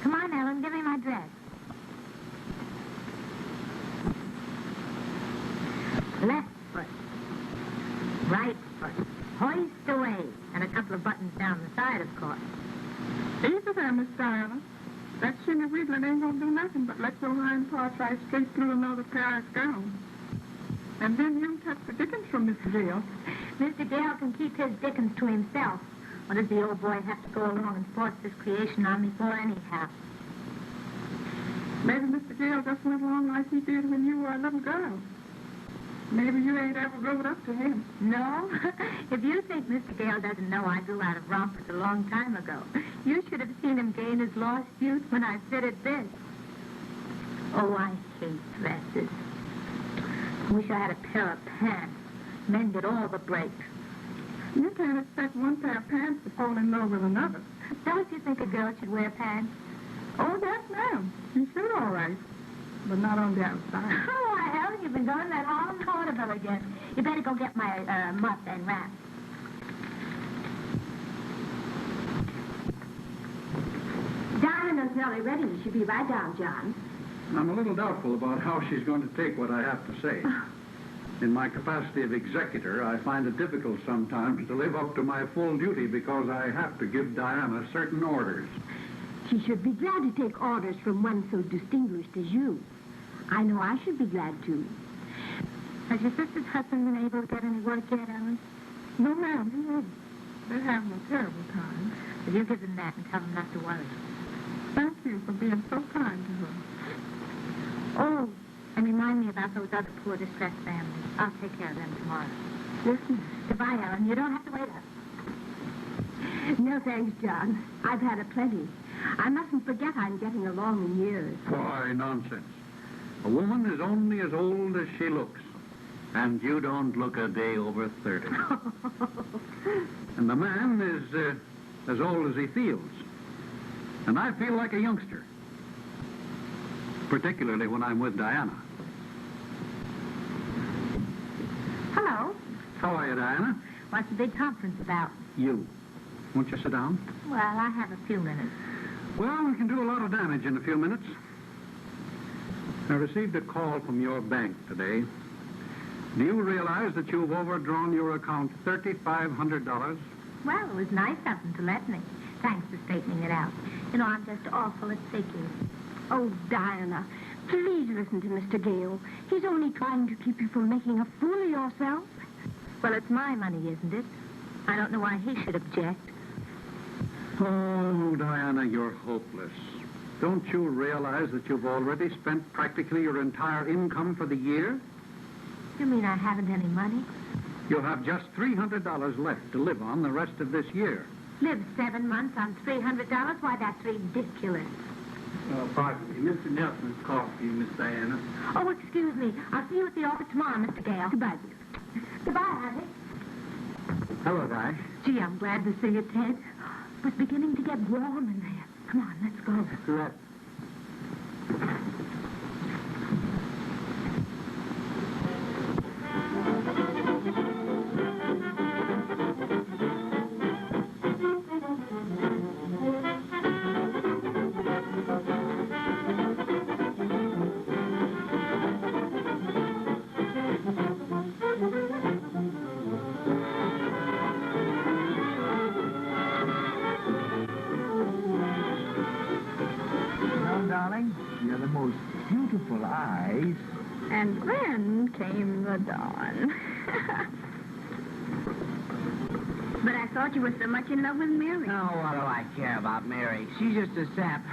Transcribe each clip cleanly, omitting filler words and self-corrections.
Come on, Ellen, give me my dress. Left foot. Right foot. Hoist away. And a couple of buttons down the side, of course. Easy there, Miss Diana. That shimmy wheedling ain't gonna do nothing but let your hind parts right straight through another Paris gown. And then you touch the dickens from Mr. Gale. Mr. Gale can keep his dickens to himself. What does the old boy have to go along and force this creation on me for anyhow? Maybe Mr. Gale just went along like he did when you were a little girl. Maybe you ain't ever rode up to him. No? If you think Mr. Gale doesn't know I grew out of rompers a long time ago, you should have seen him gain his lost youth when I fitted this. Oh, I hate dresses. Wish I had a pair of pants. Mended all the breaks. You can't expect one pair of pants to fall in love with another. Don't you think a girl should wear pants? Oh, yes, ma'am. You should, all right. But not on the outside. Oh, hell, you've been going that all vaudeville again. You better go get my muff and wrap. Diana's nearly ready. You should be right down, John. I'm a little doubtful about how she's going to take what I have to say. In my capacity of executor, I find it difficult sometimes to live up to my full duty because I have to give Diana certain orders. She should be glad to take orders from one so distinguished as you. I know I should be glad too. Has your sister's husband been able to get any work yet, Ellen? No, ma'am, he isn't. They're having a terrible time. Will you give them that and tell them not to worry? Thank you for being so kind to her. Oh, and remind me about those other poor distressed families. I'll take care of them tomorrow. Yes, ma'am. Goodbye, Ellen. You don't have to wait up. No, thanks, John. I've had a plenty. I mustn't forget I'm getting along in years. Why, nonsense. A woman is only as old as she looks. And you don't look a day over 30. And the man is as old as he feels. And I feel like a youngster. Particularly when I'm with Diana. Hello. How are you, Diana? What's the big conference about? You. Won't you sit down? Well, I have a few minutes. Well, we can do a lot of damage in a few minutes. I received a call from your bank today. Do you realize that you've overdrawn your account $3,500? Well, it was nice of them to let me. Thanks for straightening it out. You know, I'm just awful at figures. Oh, Diana, please listen to Mr. Gale. He's only trying to keep you from making a fool of yourself. Well, it's my money, isn't it? I don't know why he should object. Oh, Diana, you're hopeless. Don't you realize that you've already spent practically your entire income for the year? You mean I haven't any money? You'll have just $300 left to live on the rest of this year. Live 7 months on $300? Why, that's ridiculous. Pardon me. Mr. Nelson's called for you, Miss Diana. Oh, excuse me. I'll see you at the office tomorrow, Mr. Gale. Goodbye. Goodbye, Harvey. Hello, Di. Gee, I'm glad to see you, Ted. It was beginning to get warm in there. Come on, let's go. Correct. Darling, you're the most beautiful eyes. And Glenn, then came the dawn. But I thought you were so much in love with Mary. Oh, what do I care about Mary? She's just a sap.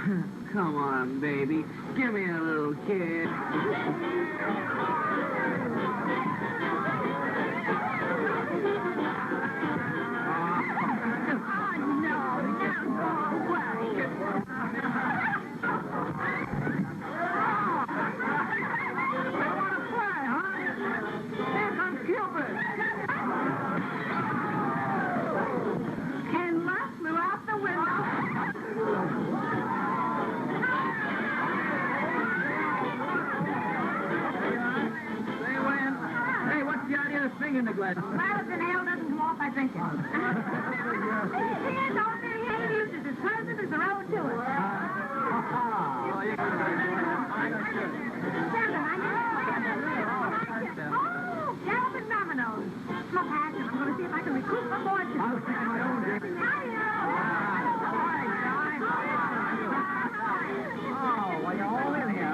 Come on, baby. Give me a little kiss. In the glass. Well, if an ale doesn't come off, I drink it. He ain't uses his husband as the road to it. Oh, Calvin Dominoes. My passion. I'm going to see if I can recruit my fortune. I'll stick my own drink. Oh, well, you're all in here.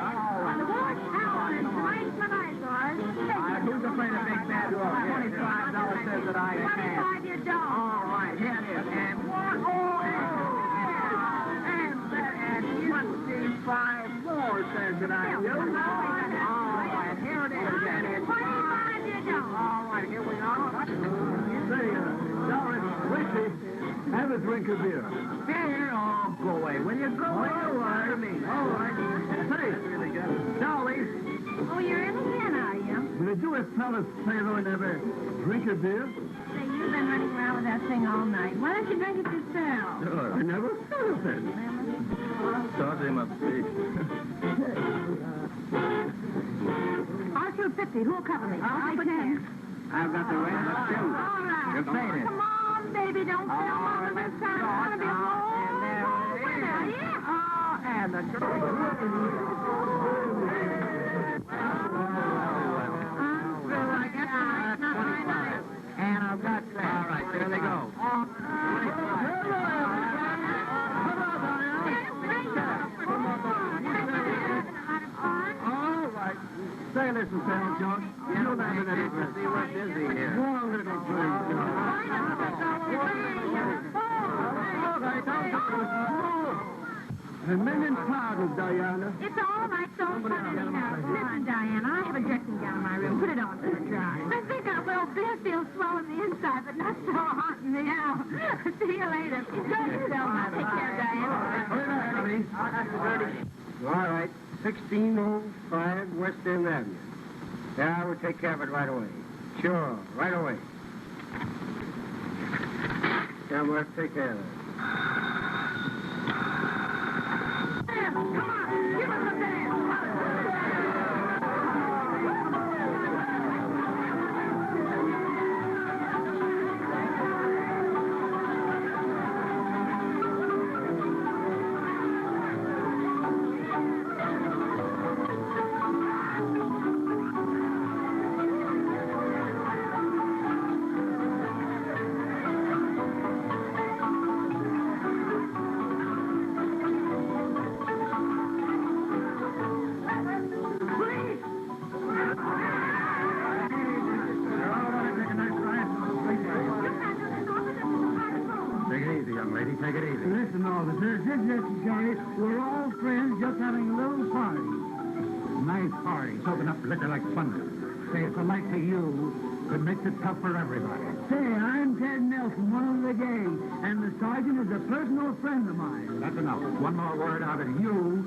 Who's afraid of big bad dog? $25 says that I can. 25, you don't. All right, here it is. And one, and 25 more says that I do. All right, here it is. And it's 25, you don't. all right, here we are. Say, Doris, Richie, have a drink of beer. Here, oh, go away. Will you go away? All right. All right. Say, Dolly, Oh, you're in again, are you? did you a fellas sailor never drink a beer? Say, you've been running around with that thing all night. Why don't you drink it yourself? I never thought of it. Thought him up, please. I'll shoot 50. Who'll cover me? I'll put 10. I've got the rest. Let's do it. All right. You're paying it. Come on, baby. Don't All film right, on the let's side. go. I want to be And there winner. it is. Yeah. Oh, and the And I've got that. All right, there they go. All right. Say, listen, Sam Jones. You'll have a little bit. See what dizzy here. One little drink, A million pardons, Diana. It's all right. Don't funny now. Listen, Diana, I have a dressing gown in my room. Put it on for a dry. I think I will. Beer feels swell on the inside, but not so hot in the out. See you later. Enjoy yourself. I'll take care, Diana. All right. 1605 West End Avenue. Yeah, I will take care of it right away. Sure, right away. Yeah, we'll take care of it. Come on. Give us a dance. Take it easy. Listen, officer, this is necessary. We're all friends just having a little party. Nice party, soaking up liquor like thunder. Say, it's a like to you could make it tough for everybody. Say, I'm Ted Nelson, one of the gang, and the sergeant is a personal friend of mine. That's enough. One more word out of you.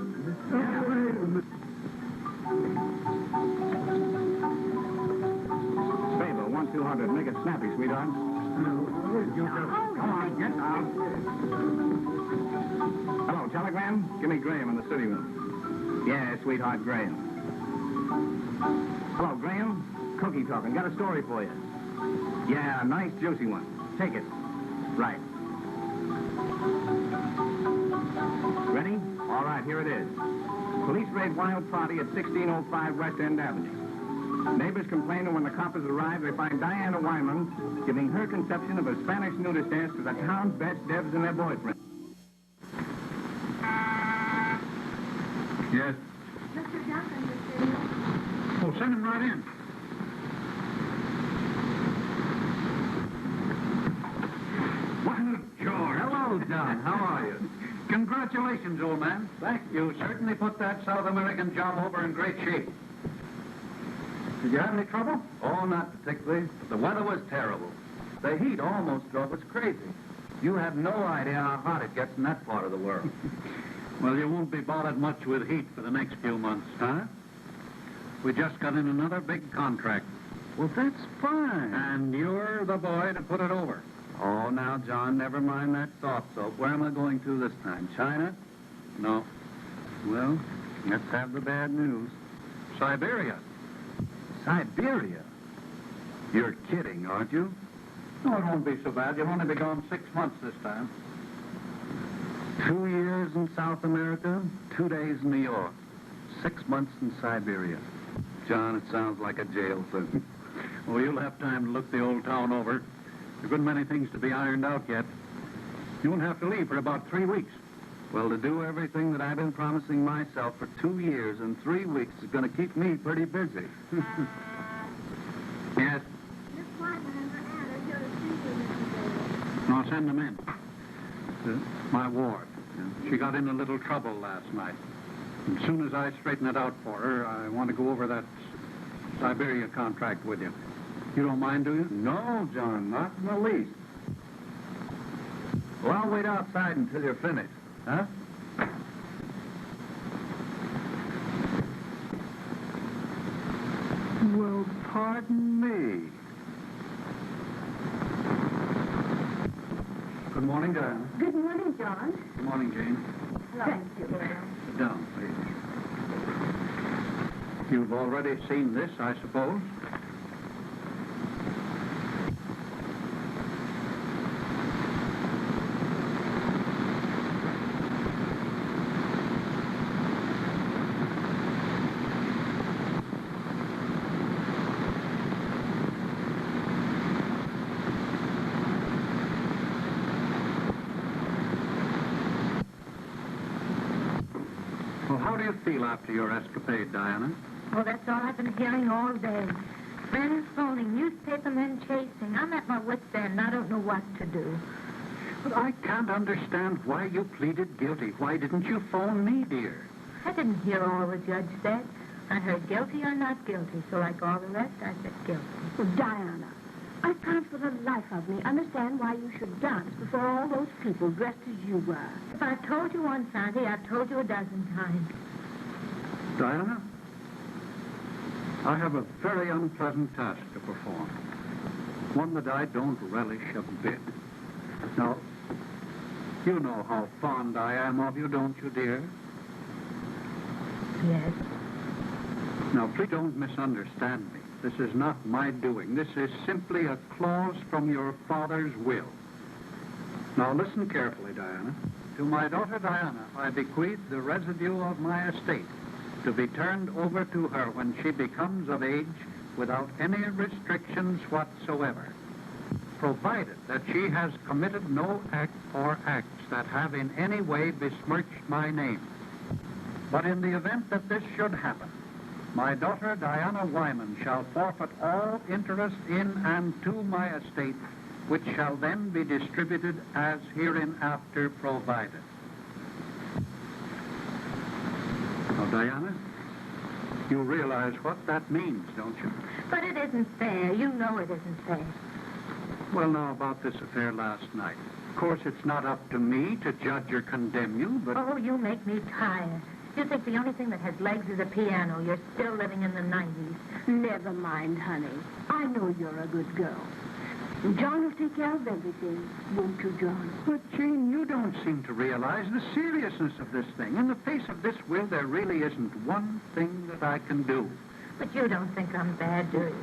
Favor, 1-200. Make it snappy, sweetheart. Come on, get out. Hello, telegram? Give me Graham in the city room. Yeah, sweetheart, Graham. Hello, Graham? Cookie talking. Got a story for you. Yeah, a nice, juicy one. Take it. Right. Ready? All right, here it is. Police raid wild party at 1605 West End Avenue. Neighbors complaining when the coppers arrive, they find Diana Wyman giving her conception of a Spanish nudist dance to the town's best devs and their boyfriends. Yes? Mr. Duncan, Oh, send him right in. Congratulations, old man. Thank you. You certainly put that South American job over in great shape. Did you have any trouble? Oh, not particularly. But the weather was terrible. The heat almost drove us crazy. You have no idea how hot it gets in that part of the world. Well, you won't be bothered much with heat for the next few months, huh? We just got in another big contract. Well, that's fine. And you're the boy to put it over. Oh, now, John, never mind that soft soap. Where am I going to this time? China? No. Well, let's have the bad news. Siberia. Siberia? You're kidding, aren't you? No, it won't be so bad. You'll only be gone 6 months this time. 2 years in South America, 2 days in New York, 6 months in Siberia. John, it sounds like a jail sentence. Well, you'll have time to look the old town over. There's a good many things to be ironed out yet. You won't have to leave for about 3 weeks. Well, to do everything that I've been promising myself for 2 years and 3 weeks is going to keep me pretty busy. Yes? Miss Wyman and her aunt are here to see you, Mr. Gale. No, send them in. My ward. She got in a little trouble last night. As soon as I straighten it out for her, I want to go over that Siberia contract with you. You don't mind, do you? No, John, not in the least. Well, I'll wait outside until you're finished, huh? Well, pardon me. Good morning, Diana. Good morning, John. Good morning, Jane. Thank you. Sit down, please. You've already seen this, I suppose? Well, how do you feel after your escapade, Diana? Well, that's all I've been hearing all day. Friends phoning, newspapermen chasing. I'm at my wit's end. I don't know what to do. But I can't understand why you pleaded guilty. Why didn't you phone me, dear? I didn't hear all the judge said. I heard guilty or not guilty, so like all the rest, I said guilty. Well, Diana, I can't for the life of me understand why you should dance before all those people dressed as you were. If I've told you once, Auntie, I've told you a dozen times. Diana, I have a very unpleasant task to perform. One that I don't relish a bit. Now, you know how fond I am of you, don't you, dear? Yes. Now, please don't misunderstand me. This is not my doing. This is simply a clause from your father's will. Now, listen carefully, Diana. To my daughter Diana, I bequeath the residue of my estate to be turned over to her when she becomes of age without any restrictions whatsoever, provided that she has committed no act or acts that have in any way besmirched my name. But in the event that this should happen, my daughter Diana Wyman shall forfeit all interest in and to my estate, which shall then be distributed as hereinafter provided. Now, Diana, you realize what that means, don't you? But it isn't fair. You know it isn't fair. Well, now, about this affair last night. Of course, it's not up to me to judge or condemn you, but... Oh, you make me tired. You think the only thing that has legs is a piano. You're still living in the 90s. Never mind, honey. I know you're a good girl. And John will take care of everything. Won't you, John? But, Jane, you don't seem to realize the seriousness of this thing. In the face of this will, there really isn't one thing that I can do. But you don't think I'm bad, do you?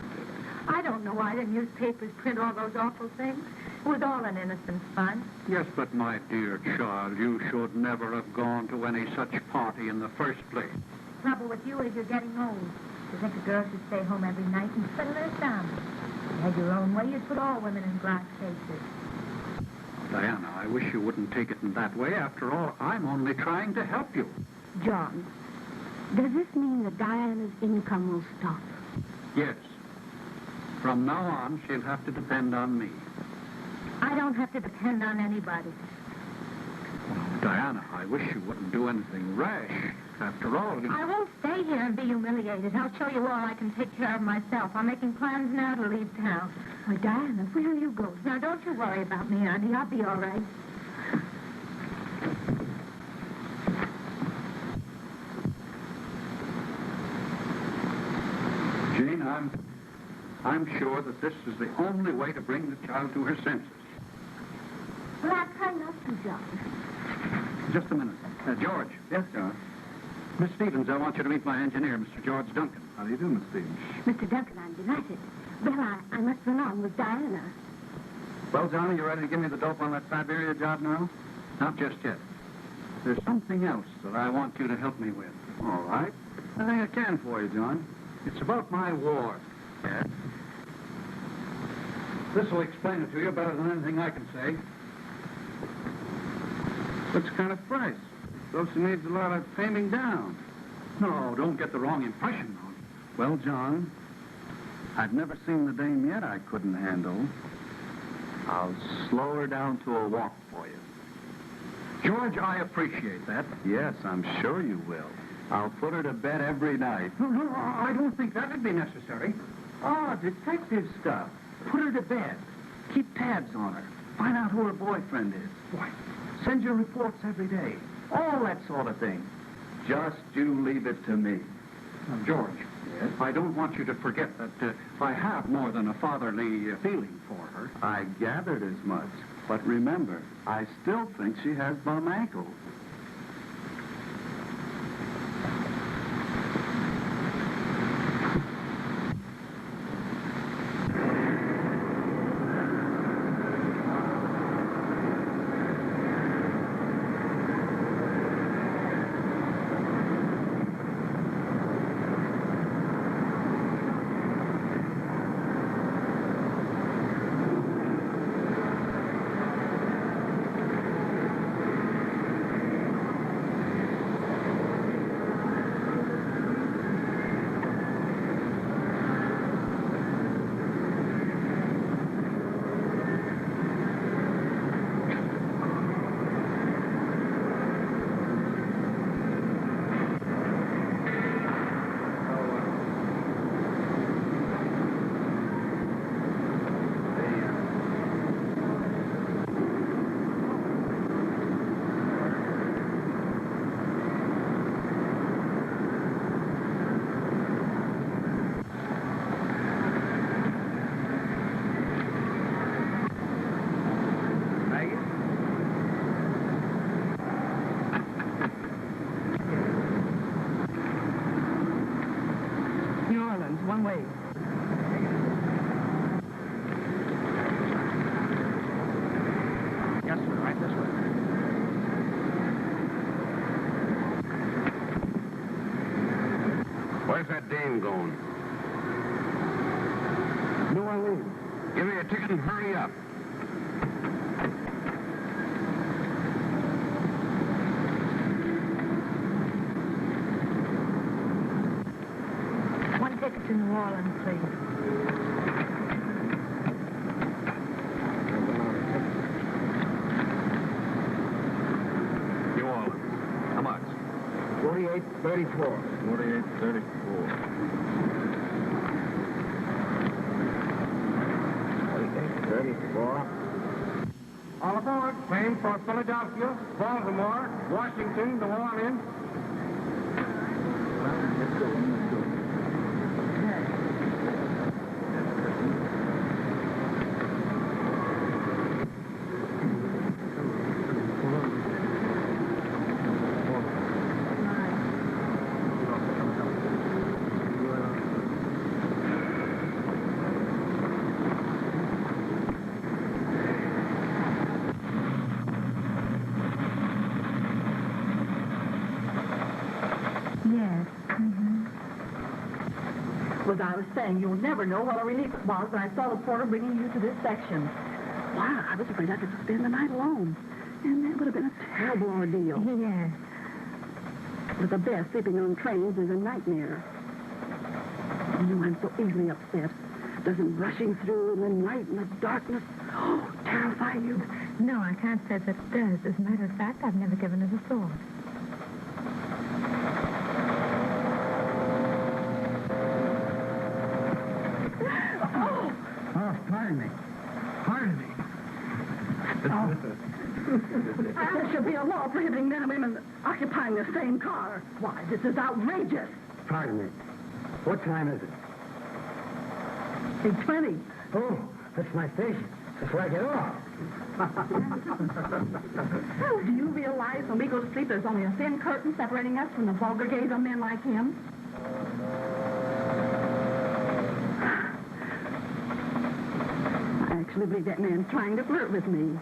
I don't know why the newspapers print all those awful things. It was all an innocent fun. Yes, but my dear child, you should never have gone to any such party in the first place. The trouble with you is you're getting old. You think a girl should stay home every night and twiddle her thumbs. If you had your own way, you'd put all women in glass cases. Diana, I wish you wouldn't take it in that way. After all, I'm only trying to help you. John, does this mean that Diana's income will stop? Yes. From now on, she'll have to depend on me. I don't have to depend on anybody. Oh, Diana, I wish you wouldn't do anything rash. After all, I won't stay here and be humiliated. I'll show you all I can take care of myself. I'm making plans now to leave town. Why, Diana, where are you going? Now, don't you worry about me, Auntie. I'll be all right. Jane, I'm sure that this is the only way to bring the child to her senses. Well, I'll try not to, John. Just a minute. George. Yes, John. Miss Stevens, I want you to meet my engineer, Mr. George Duncan. How do you do, Miss Stevens? Mr. Duncan, I'm delighted. Well, I must run on with Diana. Well, John, are you ready to give me the dope on that Siberia job now? Not just yet. There's something else that I want you to help me with. All right. I think I can for you, John. It's about my war. Yes? This will explain it to you better than anything I can say. What's kind of price? So she needs a lot of taming down. No, don't get the wrong impression, though. Well, John, I've never seen the dame yet I couldn't handle. I'll slow her down to a walk for you. George, I appreciate that. Yes, I'm sure you will. I'll put her to bed every night. No, I don't think that would be necessary. Oh, detective stuff. Put her to bed. Keep tabs on her. Find out who her boyfriend is. Why? Send your reports every day. All that sort of thing. Just you leave it to me. Now, George, Yes? I don't want you to forget that I have more than a fatherly feeling for her. I gathered as much. But remember, I still think she has bum ankles. One way. Yes, sir. Right this way. Where's that dame going? New Orleans. Give me a ticket and hurry up. One ticket to New Orleans, please. New Orleans. How much? 4834. 4834. 4834. All aboard. Plane for Philadelphia, Baltimore, Washington, New Orleans. Let's go. Yes. As I was saying, you'll never know what a relief it was when I saw the porter bringing you to this section. Why, I was afraid I could spend the night alone. And that would have been a terrible ordeal. Yes. But the best, sleeping on trains is a nightmare. You know, I'm so easily upset. Doesn't rushing through in the night and the darkness terrify you? No, I can't say that it does. As a matter of fact, I've never given it a thought. Oh, pardon me. Pardon me. There should be a law prohibiting men and women occupying the same car. Why, this is outrageous. Pardon me. What time is it? 8:20. Oh, that's my station. That's where I get off. Do you realize when we go to sleep there's only a thin curtain separating us from the vulgar gaze of men like him? I actually believe that man's trying to flirt with me.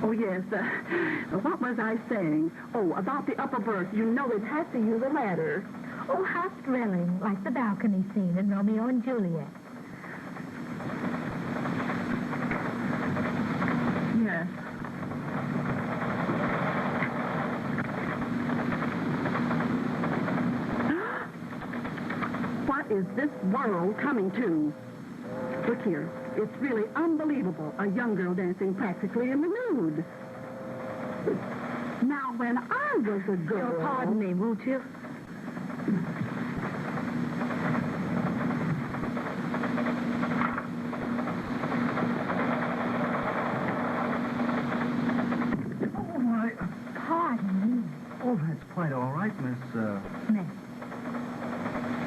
Oh, yes. What was I saying? Oh, about the upper berth. You know it has to use a ladder. Oh, how thrilling, like the balcony scene in Romeo and Juliet. Yes. What is this world coming to? Look here. It's really unbelievable. A young girl dancing practically in the nude. Now, when I was a girl... Oh, pardon me, won't you? Oh, my. Pardon me. Oh, that's quite all right, Miss, Miss.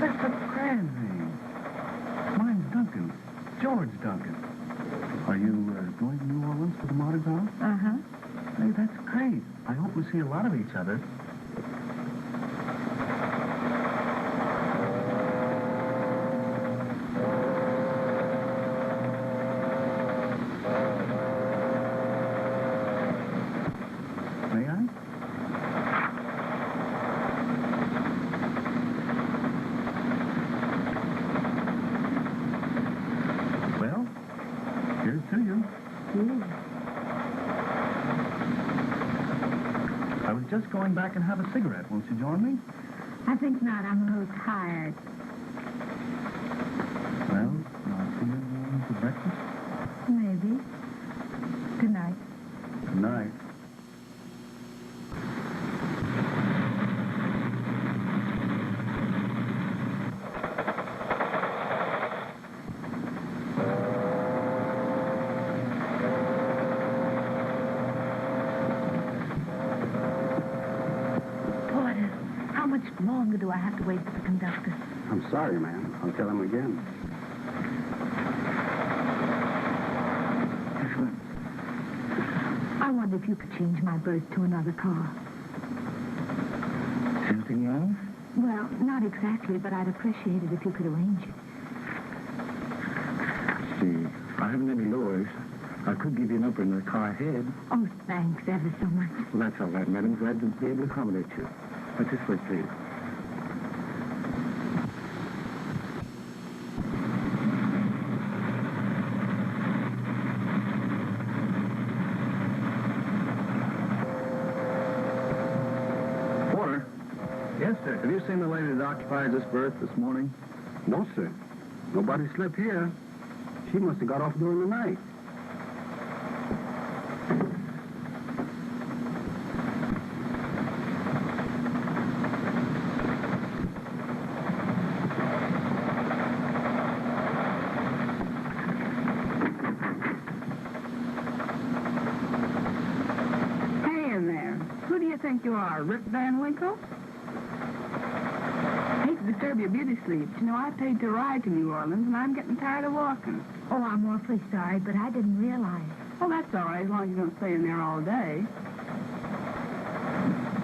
That's a grand name. Mine's Duncan. George Duncan. Are you going to New Orleans for the Mardi Gras? Uh-huh. Hey, that's great. I hope we see a lot of each other. May I? Well, here's to you. I was just going back and have a cigarette. Won't you join me? I think not. I'm a little tired. Well, I'll see you for breakfast. Maybe. Good night. Good night. Porter, how much longer do I have to wait for the conductor? I'm sorry, ma'am. I'll tell him again. I wonder if you could change my berth to another car. Anything wrong? Well, not exactly, but I'd appreciate it if you could arrange it. See, if I haven't any lowers, I could give you an upper in the car ahead. Oh, thanks ever so much. Well, that's all right, madam. Glad to be able to accommodate you. But this way, please. Porter. Yes, sir. Have you seen the lady that occupied this berth this morning? No, sir. Nobody slept here. She must have got off during the night. Hey in there. Who do you think you are, Rip Van Winkle? Hate to disturb your beauty sleep. You know, I paid to ride to New Orleans, and I'm getting tired of walking. Oh, I'm awfully sorry, but I didn't realize. Well, that's all right, as long as you don't stay in there all day.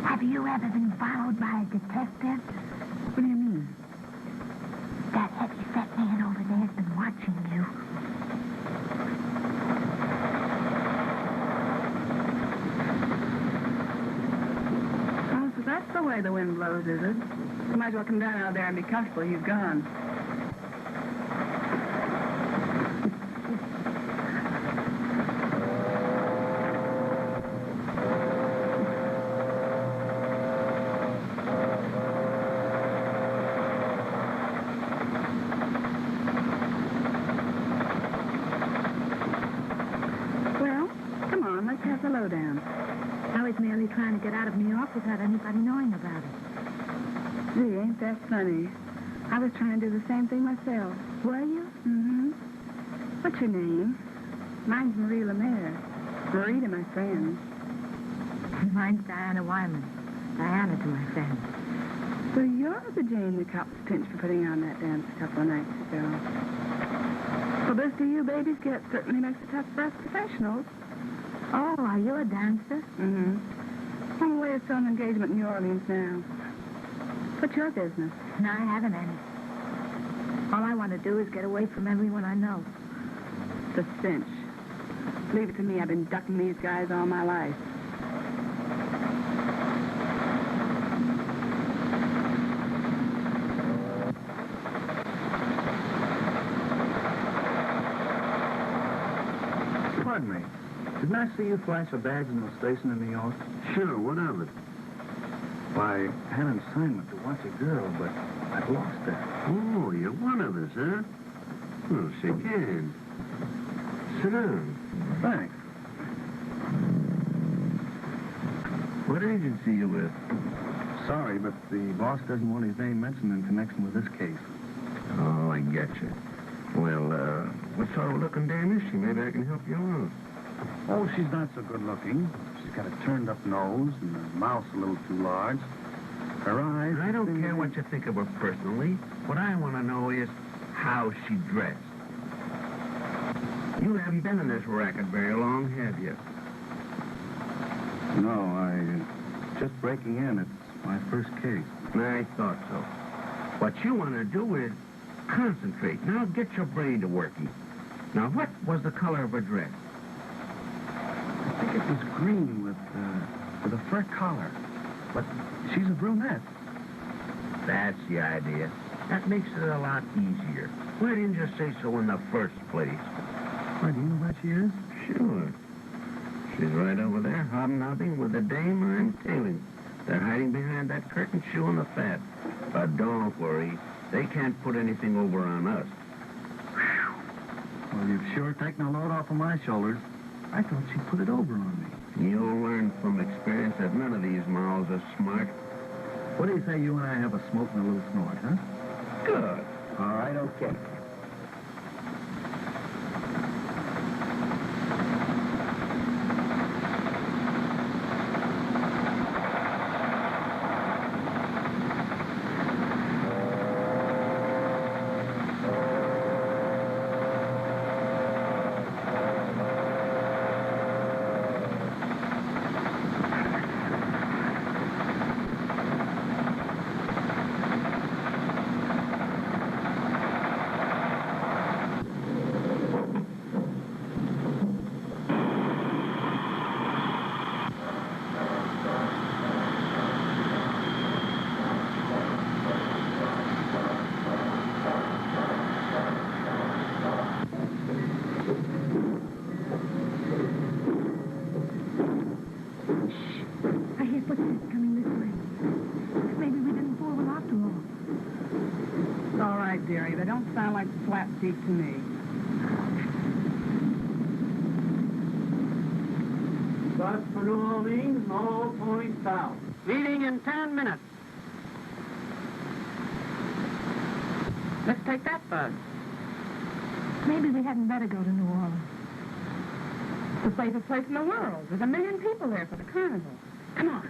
Have you ever been followed by a detective? What do you mean? That heavy-set man over there has been watching you. Oh, so that's the way the wind blows, is it? You might as well come down out there and be comfortable. He's gone. that funny? I was trying to do the same thing myself. Were you? Mm-hmm. What's your name? Mine's Marie Lemaire. Marie to my friends. Mine's Diana Wyman. Diana to my friends. So you're the Jane the cops pinched for putting on that dance a couple of nights ago. Publicity you babies get certainly makes it tough for us professionals. Oh, are you a dancer? Mm-hmm. On the way to some engagement in New Orleans now. What's your business? No, I haven't any. All I want to do is get away from everyone I know. The cinch. Leave it to me. I've been ducking these guys all my life. Pardon me. Didn't I see you flash a badge in the station in New York? Sure, what of it? I had an assignment to watch a girl, but I've lost her. Oh, you're one of us, huh? Well, shake hands. Sit down. Thanks. What agency you with? Sorry, but the boss doesn't want his name mentioned in connection with this case. Oh, I get you. Well, what sort of looking dame is she? Maybe I can help you out. Oh, she's not so good looking. She's got a turned-up nose and her mouth's a little too large. Her eyes... I don't care what you think of her personally. What I want to know is how she dressed. You haven't been in this racket very long, have you? No, just breaking in. It's my first case. I thought so. What you want to do is concentrate. Now get your brain to working. Now, what was the color of her dress? I think it was green with a fur collar. But she's a brunette. That's the idea. That makes it a lot easier. Why didn't you say so in the first place? Why, do you know where she is? Sure. She's right over there, hobnobbing with the dame I'm tailing. They're hiding behind that curtain chewing the fat. But don't worry. They can't put anything over on us. Well, you've sure taken a load off of my shoulders. I thought she put it over on me. You'll learn from experience that none of these mouths are smart. What do you say you and I have a smoke and a little snort, huh? Good. All right, okay. I hear footsteps coming this way. Maybe we didn't fool them after all. It's all right, dearie. They don't sound like slapstick to me. Start for New Orleans, all points south. Leaving in 10 minutes. Let's take that bus. Maybe we hadn't better go to New Orleans. It's the safest place in the world. There's 1 million people there for the carnival. Come on.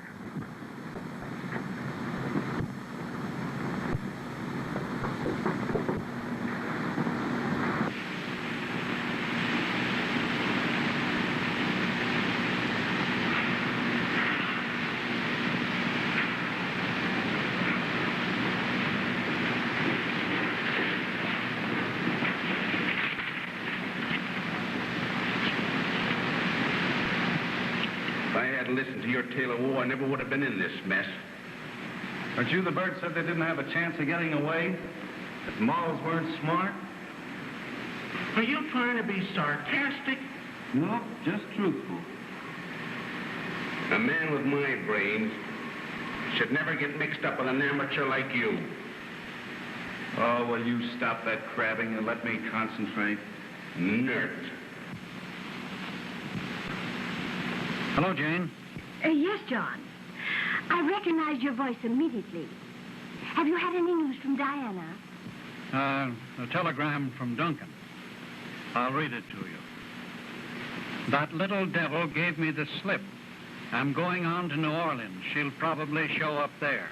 If I hadn't listened to your tale of woe, I never would have been in this mess. Aren't you the bird said they didn't have a chance of getting away? That Mols weren't smart? Are you trying to be sarcastic? No, just truthful. A man with my brains should never get mixed up with an amateur like you. Oh, will you stop that crabbing and let me concentrate? Nerd. Hello, Jane. Yes, John. I recognized your voice immediately. Have you had any news from Diana? A telegram from Duncan. I'll read it to you. That little devil gave me the slip. I'm going on to New Orleans. She'll probably show up there.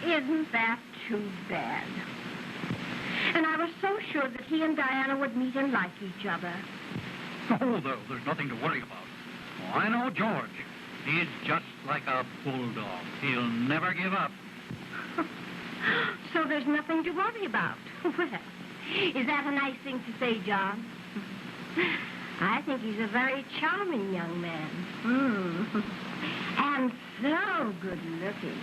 Isn't that too bad? And I was so sure that he and Diana would meet and like each other. Oh, there's nothing to worry about. Oh, I know George. He's just like a bulldog. He'll never give up. So there's nothing to worry about. Well, is that a nice thing to say, John? I think he's a very charming young man. And so good looking.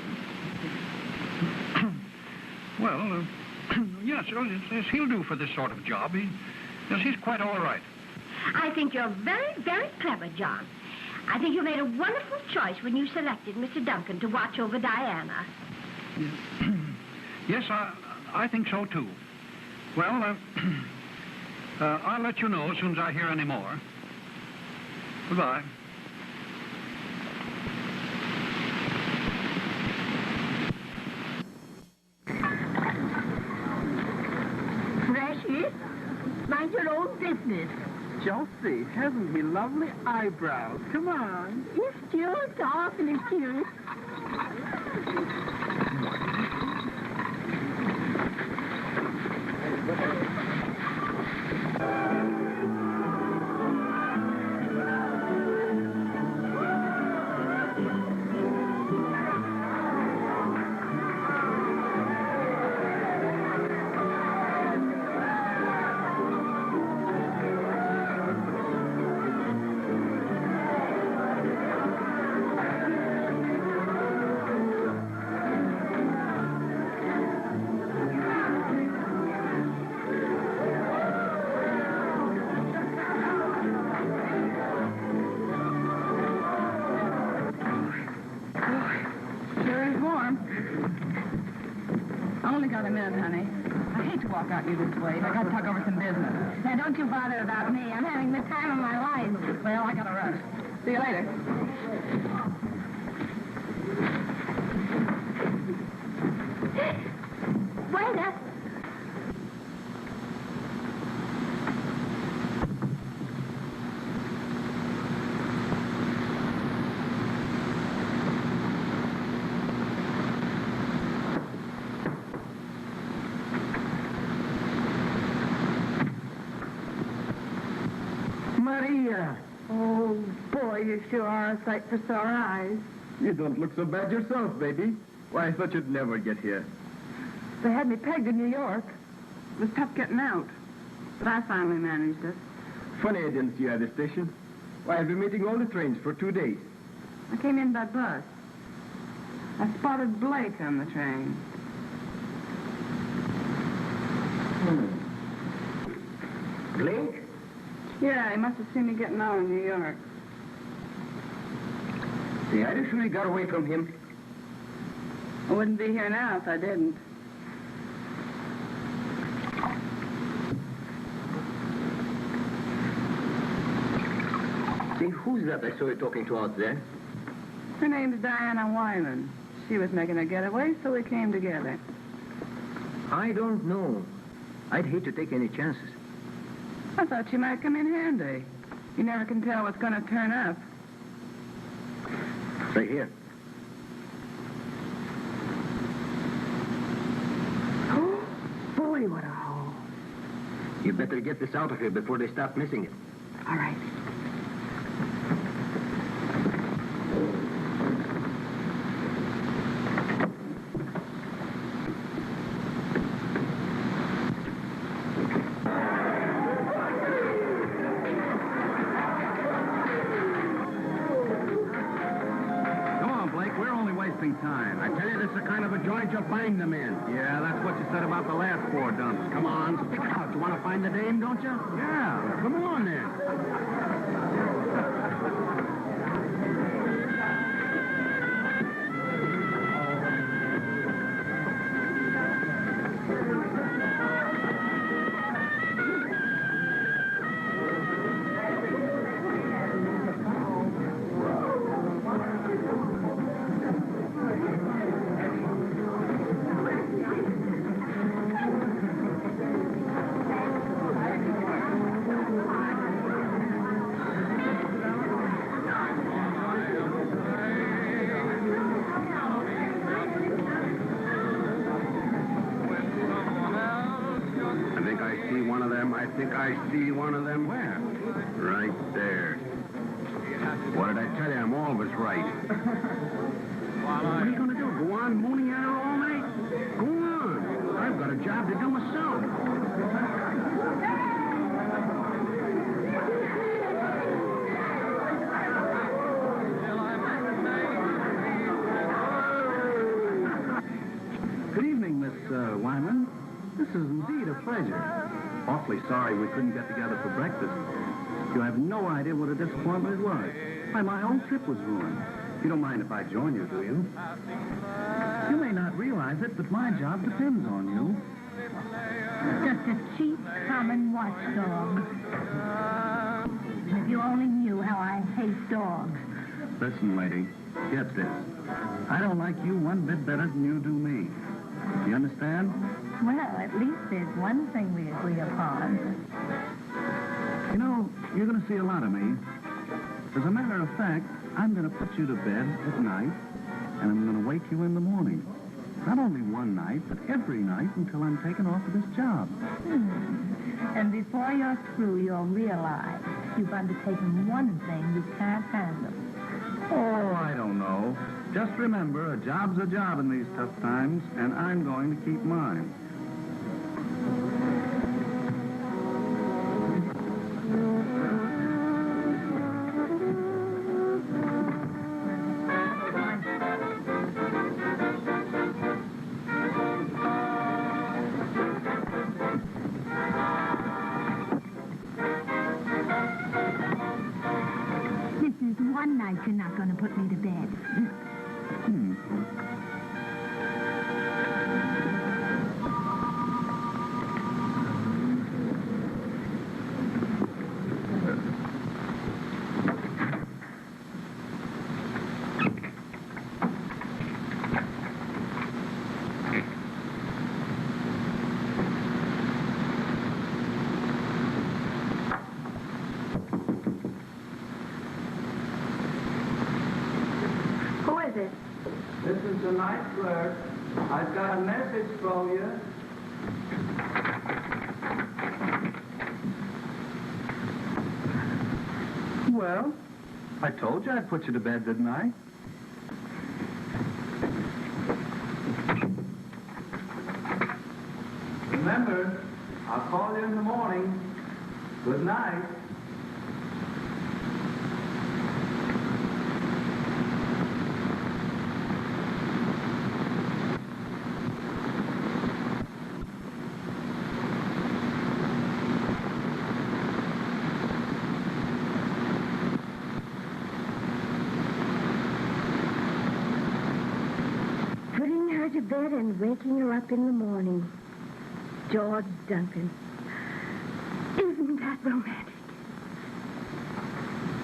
Well, yes, he'll do for this sort of job. He's quite all right. I think you're very, very clever, John. I think you made a wonderful choice when you selected Mr. Duncan to watch over Diana. Yes, I think so, too. Well, I'll let you know as soon as I hear any more. Goodbye. Precious, mind your own business. Josie, hasn't he lovely eyebrows? Come on. You're still awfully cute. Got a minute, honey. I hate to walk out you this way, but I got to talk over some business. Now, don't you bother about me. I'm having the time of my life. Well, I got to rush. See you later. Buena. Maria! Oh, boy, you sure are a sight for sore eyes. You don't look so bad yourself, baby. Why, I thought you'd never get here. They had me pegged in New York. It was tough getting out, but I finally managed it. Funny I didn't see you at the station. Why, I've been meeting all the trains for 2 days. I came in by bus. I spotted Blake on the train. Blake? Yeah, he must have seen me getting out in New York. The Irish really got away from him. I wouldn't be here now if I didn't. Say, who's that I saw you talking to out there? Her name's Diana Wyman. She was making a getaway, so we came together. I don't know. I'd hate to take any chances. I thought she might come in handy. You never can tell what's going to turn up. Right here. Oh, boy, what a hole. You better get this out of here before they stop missing it. All right. Time. I tell you, this is the kind of a joint you'll find them in. Yeah, that's what you said about the last 4 dumps. Come on, stick out. You want to find the dame, don't you? Yeah. Come on, then. see one of them. I think I see one of them. Where? Right there. What did I tell you? I'm always right. What are you going to do? Go on mooning at her all night? Go on. I've got a job to do myself. Good evening, Miss Wyman. This is indeed a pleasure. Awfully sorry we couldn't get together for breakfast. You have no idea what a disappointment it was. Why, my whole trip was ruined. You don't mind if I join you, do you? You may not realize it, but my job depends on you. Just a cheap, common watchdog. If you only knew how I hate dogs. Listen, lady, get this. I don't like you one bit better than you do me. You understand? Well, at least there's one thing we agree upon. You know, you're going to see a lot of me. As a matter of fact, I'm going to put you to bed at night, and I'm going to wake you in the morning. Not only one night, but every night until I'm taken off of this job. And before you're through, you'll realize you've undertaken one thing you can't handle. Oh, I don't know. Just remember, a job's a job in these tough times, and I'm going to keep mine. This is one night you're not going to put me to bed. Who is it? This is the night clerk. I've got a message from you. Well, I told you I'd put you to bed, didn't I? Remember, I'll call you in the morning. Good night. Putting her to bed and waking her up in the morning. George Duncan. Isn't that romantic?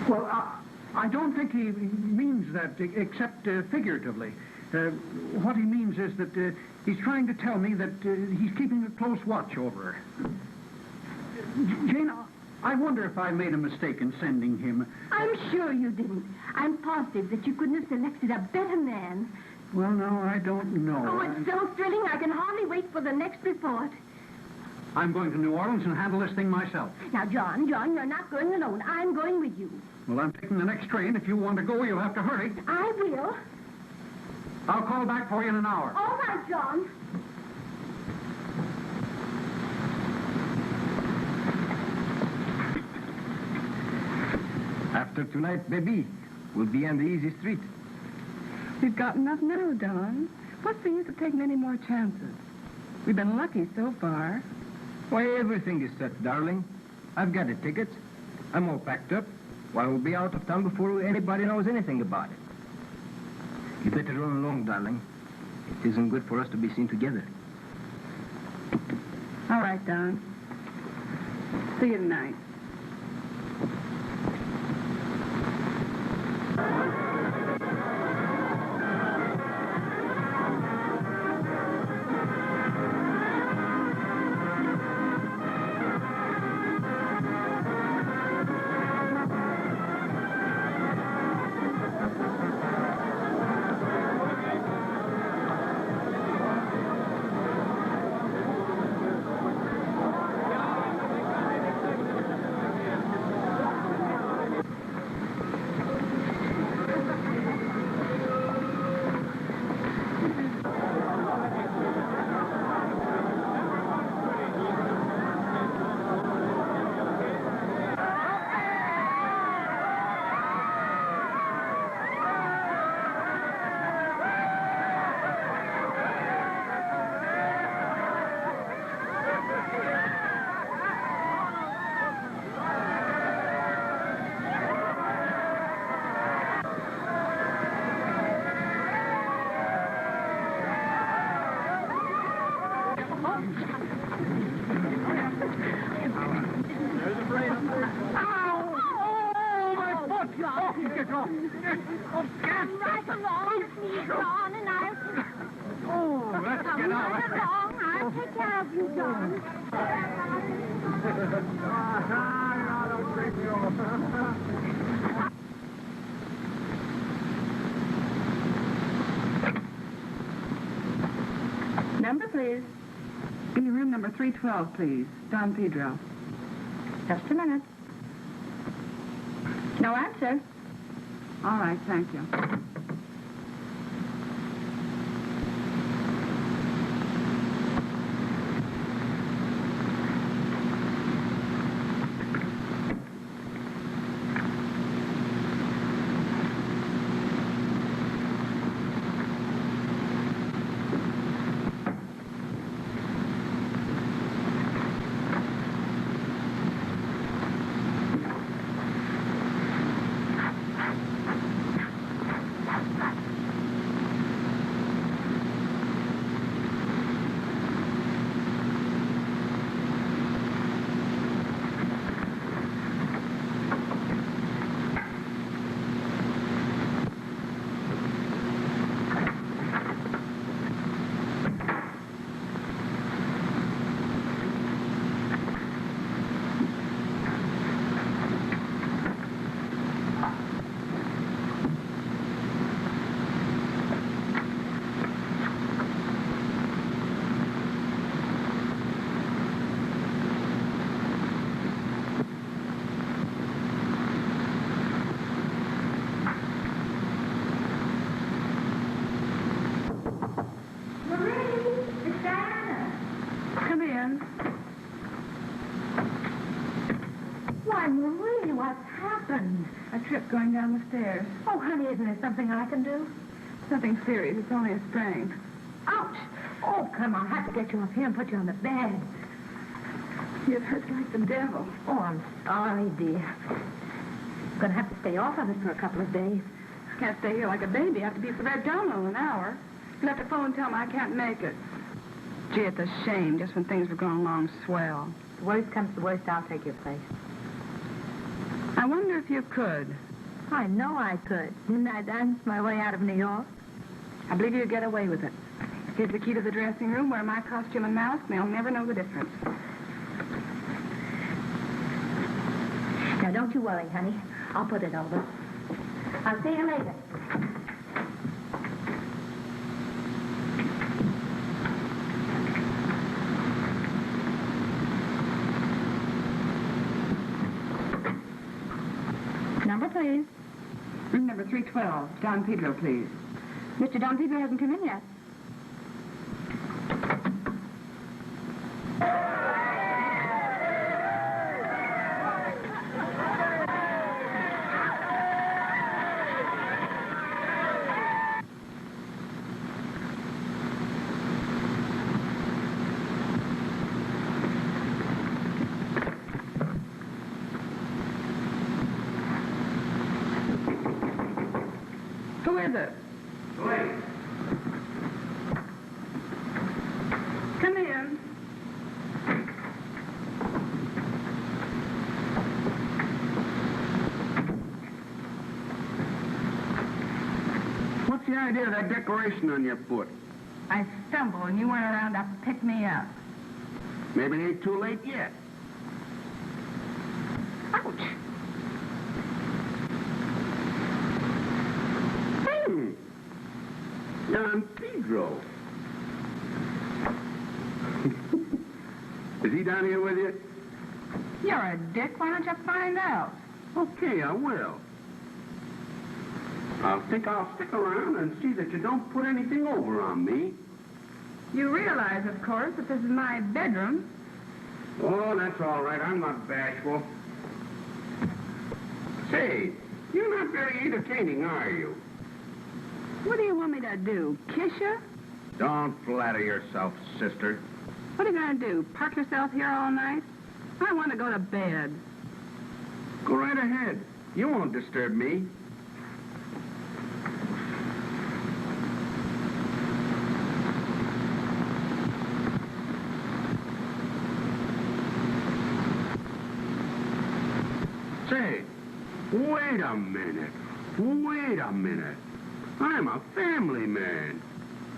Well, I don't think he means that, except figuratively. What he means is that he's trying to tell me that he's keeping a close watch over her. Jane, I wonder if I made a mistake in sending him. I'm sure you didn't. I'm positive that you couldn't have selected a better man. Well, no, I don't know. Oh, it's so thrilling, I can hardly wait for the next report. I'm going to New Orleans and handle this thing myself. Now, John, you're not going alone. I'm going with you. Well, I'm taking the next train. If you want to go, you'll have to hurry. I will. I'll call back for you in an hour. All right, John. After tonight, baby, we'll be on the easy street. We've got enough now, Don. What's the use of taking any more chances? We've been lucky so far. Why, everything is set, darling. I've got the tickets. I'm all packed up. Why, we'll be out of town before anybody knows anything about it. You better run along, darling. It isn't good for us to be seen together. All right, Don. See you tonight. Right along with me, John, and I'll... Oh, let's get out of here. I'll take care of you, John. Number, please. In room number 312, please. Don Pedro. Just a minute. No answer. All right, thank you. Come in. Why, Marie, what's happened? A trip going down the stairs. Oh, honey, isn't there something I can do? Nothing serious. It's only a sprain. Ouch! Oh, come on. I have to get you up here and put you on the bed. It hurts like the devil. Oh, I'm sorry, dear. I'm going to have to stay off of it for a couple of days. Can't stay here like a baby. I have to be at the Red Domino in an hour. You'll have to phone and tell me I can't make it. Gee, it's a shame, just when things were going along swell. The worst comes to worst, I'll take your place. I wonder if you could. I know I could. Didn't I dance my way out of New York? I believe you'd get away with it. Here's the key to the dressing room. Wear my costume and mask, and they'll never know the difference. Now, don't you worry, honey. I'll put it over. I'll see you later. Number, please. Room number 312. Don Pedro, please. Mr. Don Pedro hasn't come in yet. Who is it? Wait. Come in. What's the idea of that decoration on your foot? I stumbled, and you weren't around to pick me up. Maybe it ain't too late yet. Ouch. Don Pedro. Is he down here with you? You're a dick. Why don't you find out? Okay, I will. I think I'll stick around and see that you don't put anything over on me. You realize, of course, that this is my bedroom. Oh, that's all right. I'm not bashful. Say, you're not very entertaining, are you? What do you want me to do? Kiss you? Don't flatter yourself, sister. What are you going to do? Park yourself here all night? I want to go to bed. Go right ahead. You won't disturb me. Say, wait a minute. Wait a minute. I'm a family man.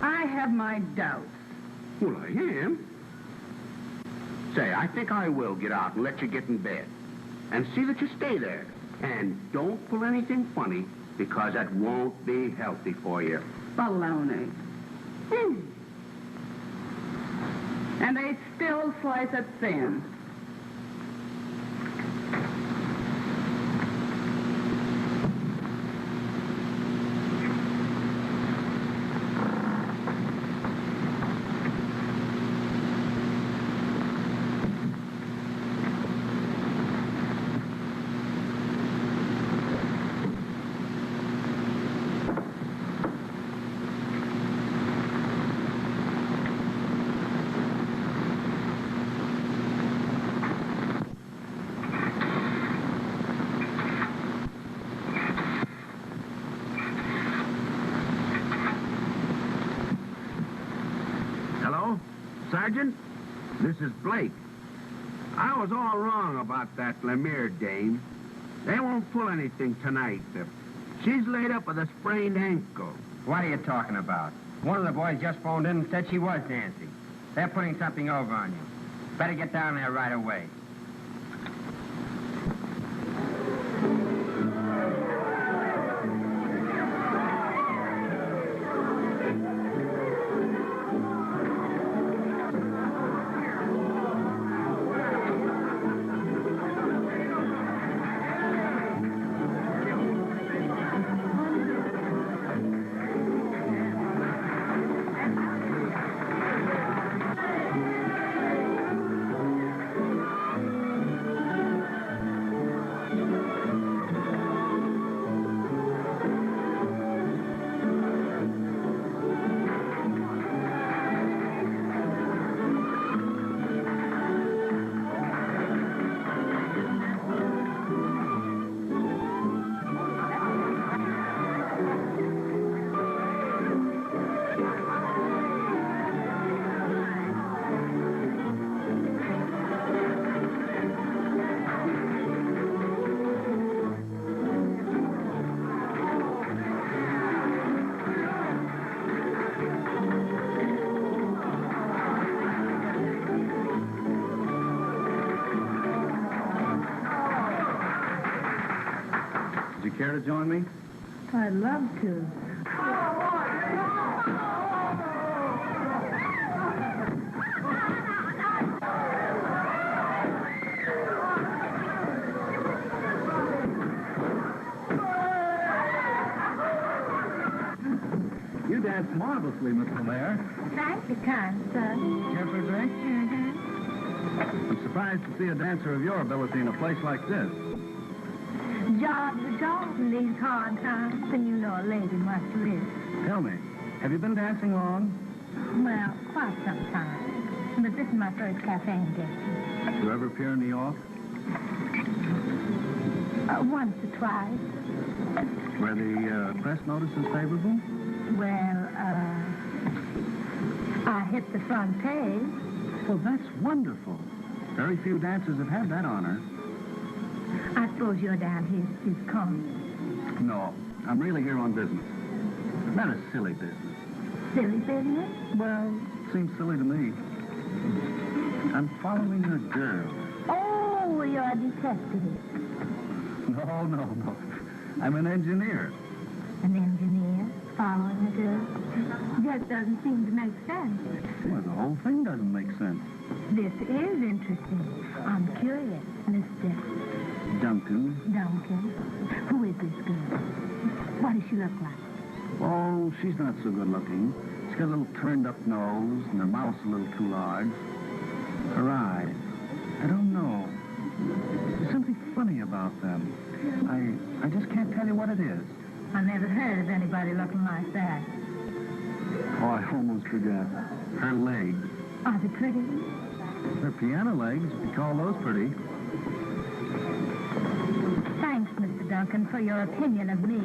I have my doubts. Well, I am. Say, I think I will get out and let you get in bed. And see that you stay there. And don't pull anything funny, because that won't be healthy for you. Baloney. And they still slice it thin. Hello? Sergeant? This is Blake. I was all wrong about that Lemire dame. They won't pull anything tonight. She's laid up with a sprained ankle. What are you talking about? One of the boys just phoned in and said she was dancing. They're putting something over on you. Better get down there right away. Would you care to join me? I'd love to. You dance marvelously, Miss Lemire. Thank you, kind sir. Care for a drink? I'm surprised to see a dancer of your ability in a place like this. Jobs are jobs in these hard times, and you know a lady must live. Tell me, have you been dancing long? Well, quite some time. But this is my first cafe engagement. Do you ever appear in New York? Once or twice. Where the press notice is favorable? Well, I hit the front page. Well, that's wonderful. Very few dancers have had that honor. I suppose you're down here to come. No, I'm really here on business. Not a silly business. Silly business? Well, seems silly to me. I'm following a girl. Oh, you're a detective. No. I'm an engineer. An engineer following a girl? Just doesn't seem to make sense. Well, the whole thing doesn't make sense. This is interesting. I'm curious, Mr. Duncan. Who is this girl? What does she look like? Oh, she's not so good looking. She's got a little turned up nose, and her mouth's a little too large. Her eyes, I don't know. There's something funny about them. I just can't tell you what it is. I never heard of anybody looking like that. Oh, I almost forgot. Her legs. Are they pretty? Her piano legs, if you call those pretty. Thanks, Mr. Duncan, for your opinion of me.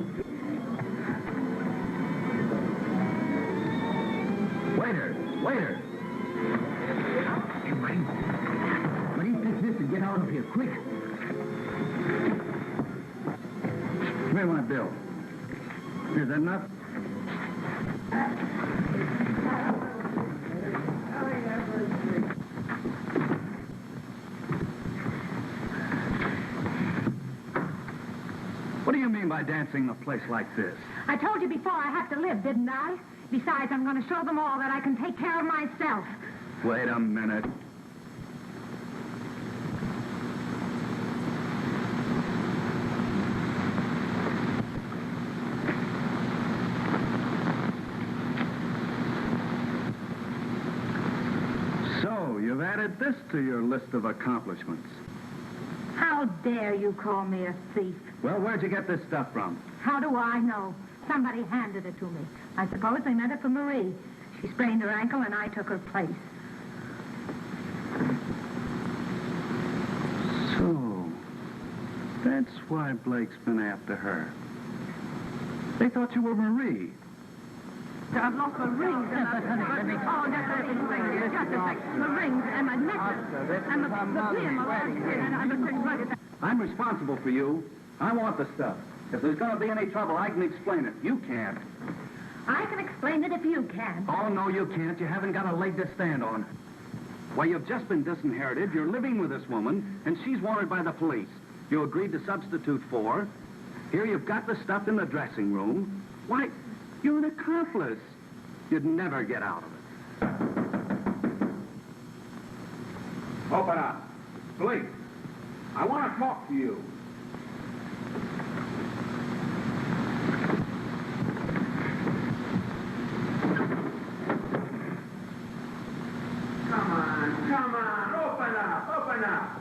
Waiter! What do you think this is? Get out of here, quick. Is that enough? What do you mean by dancing a place like this? I told you before I have to live, didn't I? Besides, I'm going to show them all that I can take care of myself. Wait a minute. So, you've added this to your list of accomplishments. How dare you call me a thief? Well, where'd you get this stuff from? How do I know? Somebody handed it to me. I suppose they meant it for Marie. She sprained her ankle and I took her place. So, that's why Blake's been after her. They thought you were Marie. I've lost my rings and my... Oh, just a second. The rings and my necklace and the pin, my last pin, and I'm a... I'm responsible for you. I want the stuff. If there's going to be any trouble, I can explain it. You can't. I can explain it if you can. Oh, no, you can't. You haven't got a leg to stand on. Why, you've just been disinherited. You're living with this woman, and she's wanted by the police. You agreed to substitute for her. Here you've got the stuff in the dressing room. Why, you're an accomplice. You'd never get out of it. Open up. Blake, I want to talk to you. Come on, open up.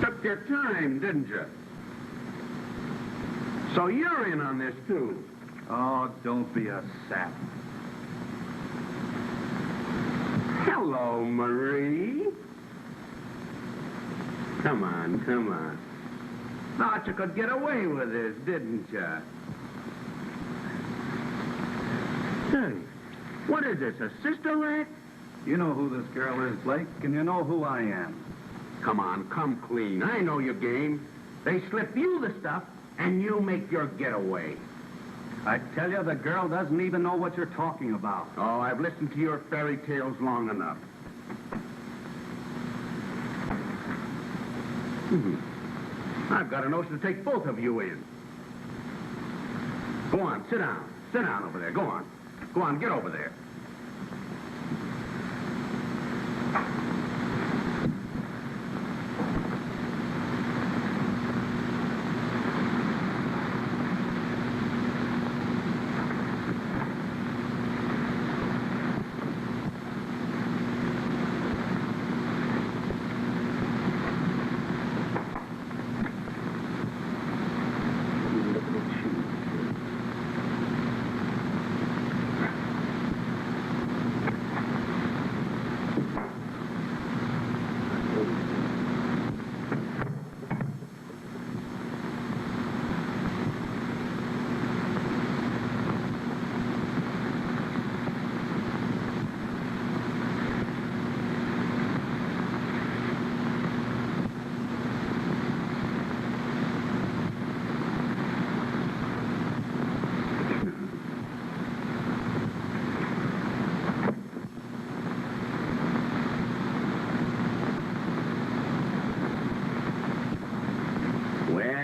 Took your time, didn't you? So you're in on this, too. Oh, don't be a sap. Hello, Marie. Come on. Thought you could get away with this, didn't you? Say, what is this, a sister act? You know who this girl is, Blake, and you know who I am. Come on, come clean. I know your game. They slip you the stuff, and you make your getaway. I tell you, the girl doesn't even know what you're talking about. Oh, I've listened to your fairy tales long enough. I've got a notion to take both of you in. Go on, sit down. Sit down over there. Go on, get over there.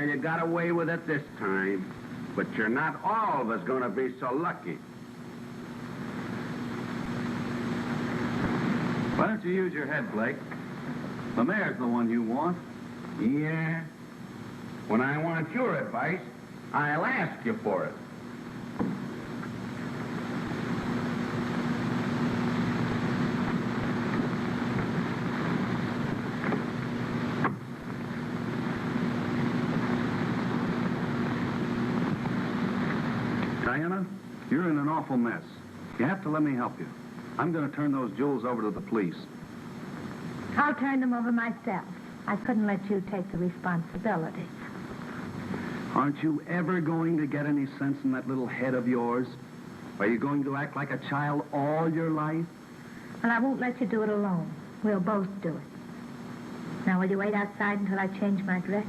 You got away with it this time, but you're not all of us going to be so lucky. Why don't you use your head, Blake? The mayor's the one you want. Yeah? When I want your advice, I'll ask you for it. Diana, you're in an awful mess. You have to let me help you. I'm going to turn those jewels over to the police. I'll turn them over myself. I couldn't let you take the responsibility. Aren't you ever going to get any sense in that little head of yours? Are you going to act like a child all your life? Well, I won't let you do it alone. We'll both do it. Now, will you wait outside until I change my dress?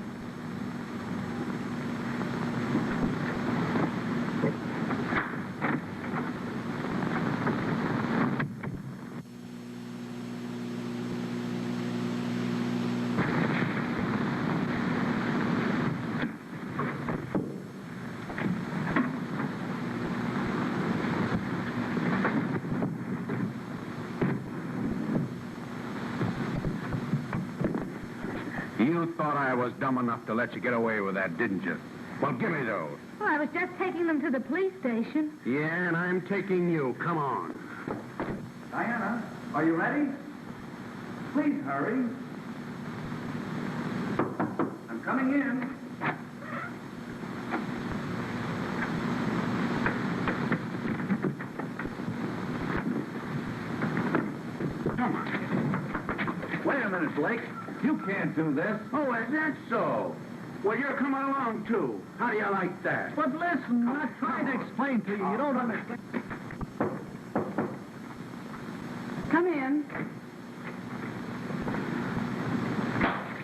You thought I was dumb enough to let you get away with that, didn't you? Well, give me those. Well, I was just taking them to the police station. Yeah, and I'm taking you. Come on. Diana, are you ready? Please hurry. I'm coming in. Come on. Wait a minute, Blake. You can't do this. Oh, is that so? Well, you're coming along, too. How do you like that? But listen, I tried to explain to you. You don't understand. Come in.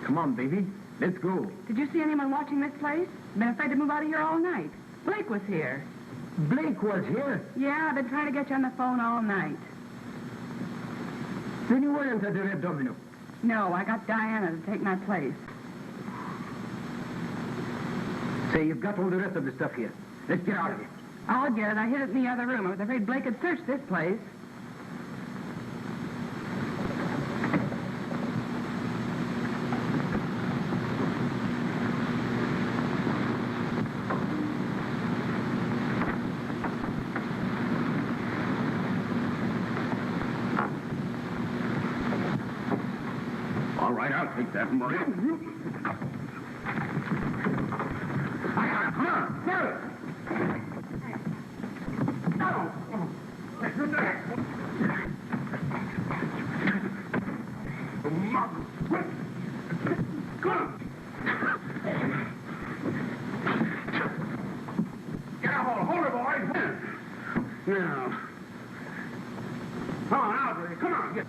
Come on, baby. Let's go. Did you see anyone watching this place? Been afraid to move out of here all night. Blake was here. Blake was here. Yeah, I've been trying to get you on the phone all night. Then you weren't at the Red Domino. No, I got Diana to take my place. Say, you've got all the rest of the stuff here. Let's get out of here. I'll get it. I hid it in the other room. I was afraid Blake had searched this place. All right, I'll take that, Murray. Come on, hurry. Come on. Get a hold. Hold it, boys. Now. Come on, out with you. Come on, get.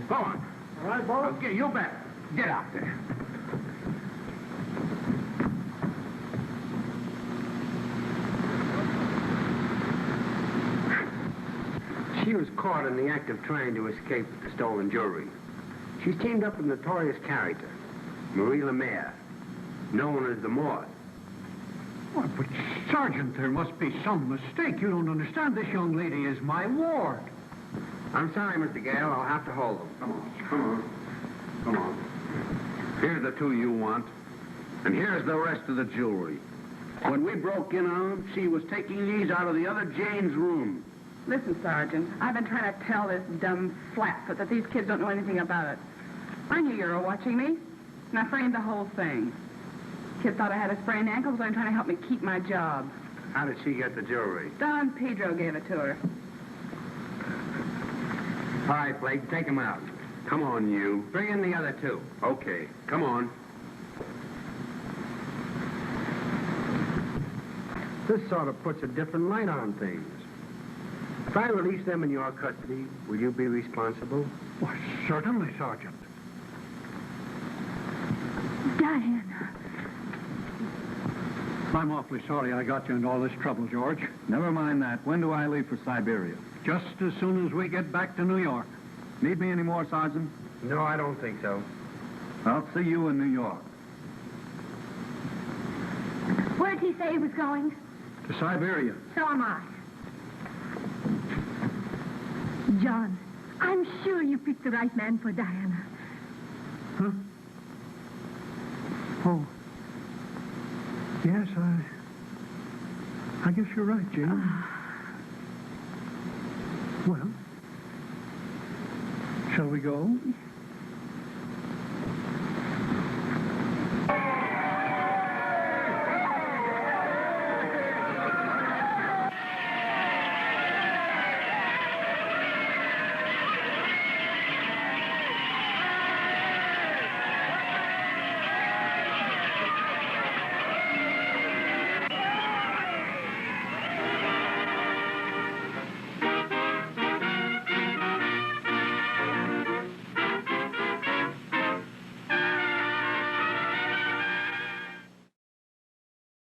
Go on. All right, boss. Okay, you bet. Get out there. She was caught in the act of trying to escape with the stolen jewelry. She's teamed up with a notorious character, Marie Lemaire, known as the Maud. Oh, but, Sergeant, there must be some mistake. You don't understand. This young lady is my ward. I'm sorry, Mr. Gale. I'll have to hold them. Come on, come on, come on. Here's the two you want, and here's the rest of the jewelry. When we broke in on them, she was taking these out of the other Jane's room. Listen, Sergeant, I've been trying to tell this dumb flatfoot that these kids don't know anything about it. I knew you were watching me, and I framed the whole thing. Kid thought I had a sprained ankle, so I'm trying to help me keep my job. How did she get the jewelry? Don Pedro gave it to her. All right, Blake, take him out. Come on, you. Bring in the other two. Okay, come on. This sort of puts a different light on things. If I release them in your custody, will you be responsible? Why, certainly, Sergeant. Diana. I'm awfully sorry I got you into all this trouble, George. Never mind that. When do I leave for Siberia? Just as soon as we get back to New York. Need me anymore, Sergeant? No, I don't think so. I'll see you in New York. Where'd he say he was going? To Siberia. So am I. John, I'm sure you picked the right man for Diana. Huh? Oh. Yes, I guess you're right, Jane. Well, shall we go?